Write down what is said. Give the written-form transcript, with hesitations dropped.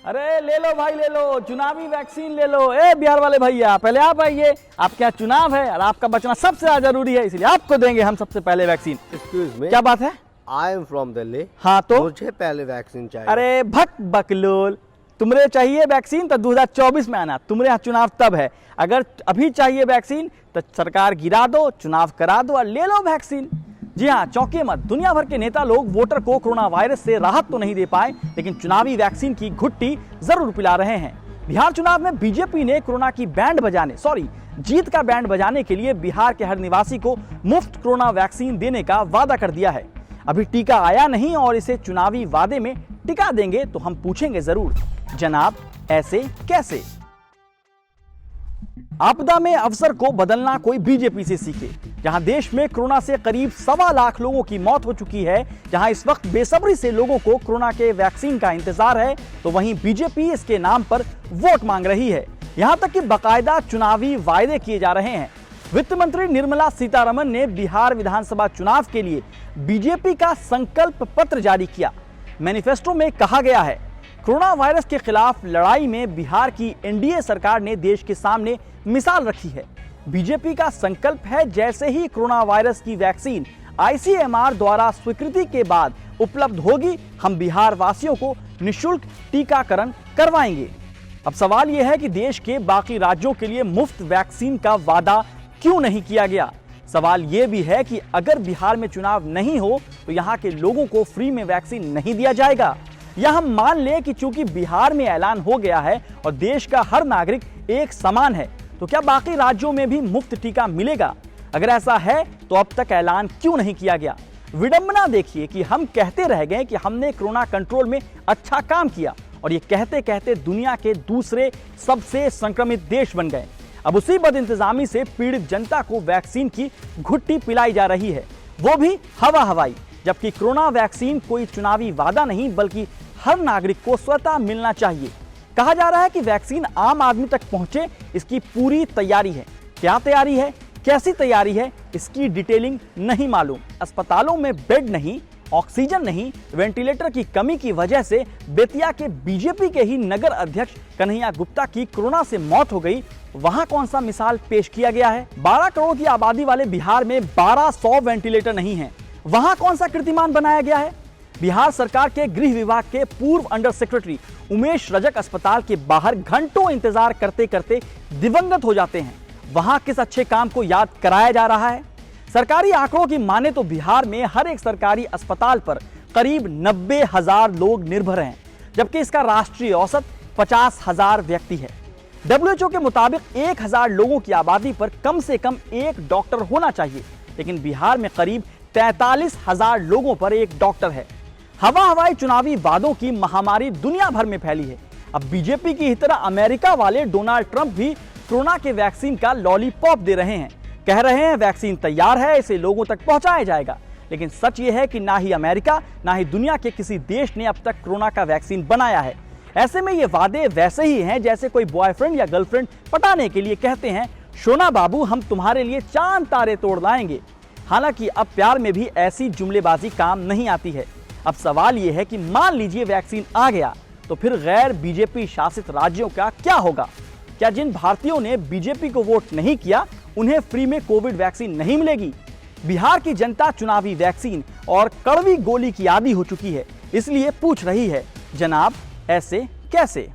अरे ले लो भाई, ले लो, चुनावी वैक्सीन ले लो। ए बिहार वाले भैया, पहले आप आइए, आपके यहाँ चुनाव है और आपका बचना सबसे ज्यादा जरूरी है, इसलिए आपको देंगे हम सबसे पहले वैक्सीन। एक्सक्यूज मी, क्या बात है? I am from Delhi. हाँ तो मुझे पहले वैक्सीन चाहिए। अरे भक बकलोल, तुमरे चाहिए वैक्सीन तो 2024 में आना, तुमरे यहाँ चुनाव तब है। अगर अभी चाहिए वैक्सीन तो सरकार गिरा दो, चुनाव करा दो और ले लो वैक्सीन। जी हाँ, चौंकिए मत, दुनिया भर के नेता लोग वोटर को कोरोना वायरस से राहत तो नहीं दे पाए, लेकिन चुनावी वैक्सीन की घुट्टी जरूर पिला रहे हैं। बिहार चुनाव में बीजेपी ने कोरोना की जीत का बैंड बजाने के लिए बिहार के हर निवासी को मुफ्त कोरोना वैक्सीन देने का वादा कर दिया है। अभी टीका आया नहीं और इसे चुनावी वादे में टिका देंगे तो हम पूछेंगे जरूर, जनाब ऐसे कैसे? आपदा में अवसर को बदलना कोई बीजेपी से सीखे। जहां देश में कोरोना से करीब 1.25 लाख लोगों की मौत हो चुकी है, जहां इस वक्त बेसब्री से लोगों को कोरोना के वैक्सीन का इंतजार है, तो वहीं बीजेपी इसके नाम पर वोट मांग रही है। यहां तक कि बाकायदा चुनावी वायदे किए जा रहे हैं। वित्त मंत्री निर्मला सीतारमण ने बिहार विधानसभा चुनाव के लिए बीजेपी का संकल्प पत्र जारी किया। मैनिफेस्टो में कहा गया है, कोरोना वायरस के खिलाफ लड़ाई में बिहार की एनडीए सरकार ने देश के सामने मिसाल रखी है। बीजेपी का संकल्प है, जैसे ही कोरोना वायरस की वैक्सीन आईसीएमआर द्वारा स्वीकृति के बाद उपलब्ध होगी, हम बिहार वासियों को निःशुल्क टीकाकरण करवाएंगे। अब सवाल यह है कि देश के बाकी राज्यों के लिए मुफ्त वैक्सीन का वादा क्यों नहीं किया गया? सवाल यह भी है कि अगर बिहार में चुनाव नहीं हो तो यहाँ के लोगों को फ्री में वैक्सीन नहीं दिया जाएगा, या हम मान लें कि चूंकि बिहार में ऐलान हो गया है और देश का हर नागरिक एक समान है, तो क्या बाकी राज्यों में भी मुफ्त टीका मिलेगा? अगर ऐसा है तो अब तक ऐलान क्यों नहीं किया गया? विडंबना देखिए कि हम कहते रह गए कि हमने कोरोना कंट्रोल में अच्छा काम किया और ये कहते कहते दुनिया के दूसरे सबसे संक्रमित देश बन गए। अब उसी बदइंतजामी से पीड़ित जनता को वैक्सीन की घुट्टी पिलाई जा रही है, वो भी हवा हवाई। जबकि कोरोना वैक्सीन कोई चुनावी वादा नहीं, बल्कि हर नागरिक को स्वतः मिलना चाहिए। कहा जा रहा है कि वैक्सीन आम आदमी तक पहुंचे, इसकी पूरी तैयारी है। क्या तैयारी है, कैसी तैयारी है, इसकी डिटेलिंग नहीं मालूम। अस्पतालों में बेड नहीं, ऑक्सीजन नहीं, वेंटिलेटर की कमी की वजह से बेतिया के बीजेपी के ही नगर अध्यक्ष कन्हैया गुप्ता की कोरोना से मौत हो गई। वहां कौन सा मिसाल पेश किया गया है? 12 करोड़ की आबादी वाले बिहार में 1200 वेंटिलेटर नहीं है, वहां कौन सा कीर्तिमान बनाया गया है? बिहार सरकार के गृह विभाग के पूर्व अंडर सेक्रेटरी उमेश रजक अस्पताल के बाहर घंटों इंतजार करते करते दिवंगत हो जाते हैं, वहां किस अच्छे काम को याद कराया जा रहा है? सरकारी आंकड़ों की माने तो बिहार में हर एक सरकारी अस्पताल पर करीब 90,000 लोग निर्भर हैं, जबकि इसका राष्ट्रीय औसत 50,000 व्यक्ति है। WHO के मुताबिक 1,000 लोगों की आबादी पर कम से कम एक डॉक्टर होना चाहिए, लेकिन बिहार में करीब 43,000 लोगों पर एक डॉक्टर है। हवा हवाई चुनावी वादों की महामारी दुनिया भर में फैली है। अब बीजेपी की ही तरह अमेरिका वाले डोनाल्ड ट्रंप भी कोरोना के वैक्सीन का लॉलीपॉप दे रहे हैं। कह रहे हैं वैक्सीन तैयार है, इसे लोगों तक पहुंचाया जाएगा। लेकिन सच यह है कि ना ही अमेरिका ना ही दुनिया के किसी देश ने अब तक कोरोना का वैक्सीन बनाया है। ऐसे में ये वादे वैसे ही हैं जैसे कोई बॉयफ्रेंड या गर्लफ्रेंड पटाने के लिए कहते हैं, सोना बाबू हम तुम्हारे लिए चांद तारे तोड़ लाएंगे। हालांकि अब प्यार में भी ऐसी जुमलेबाजी काम नहीं आती है। अब सवाल यह है कि मान लीजिए वैक्सीन आ गया तो फिर गैर बीजेपी शासित राज्यों का क्या होगा? क्या जिन भारतीयों ने बीजेपी को वोट नहीं किया उन्हें फ्री में कोविड वैक्सीन नहीं मिलेगी? बिहार की जनता चुनावी वैक्सीन और कड़वी गोली की आदी हो चुकी है, इसलिए पूछ रही है, जनाब ऐसे कैसे?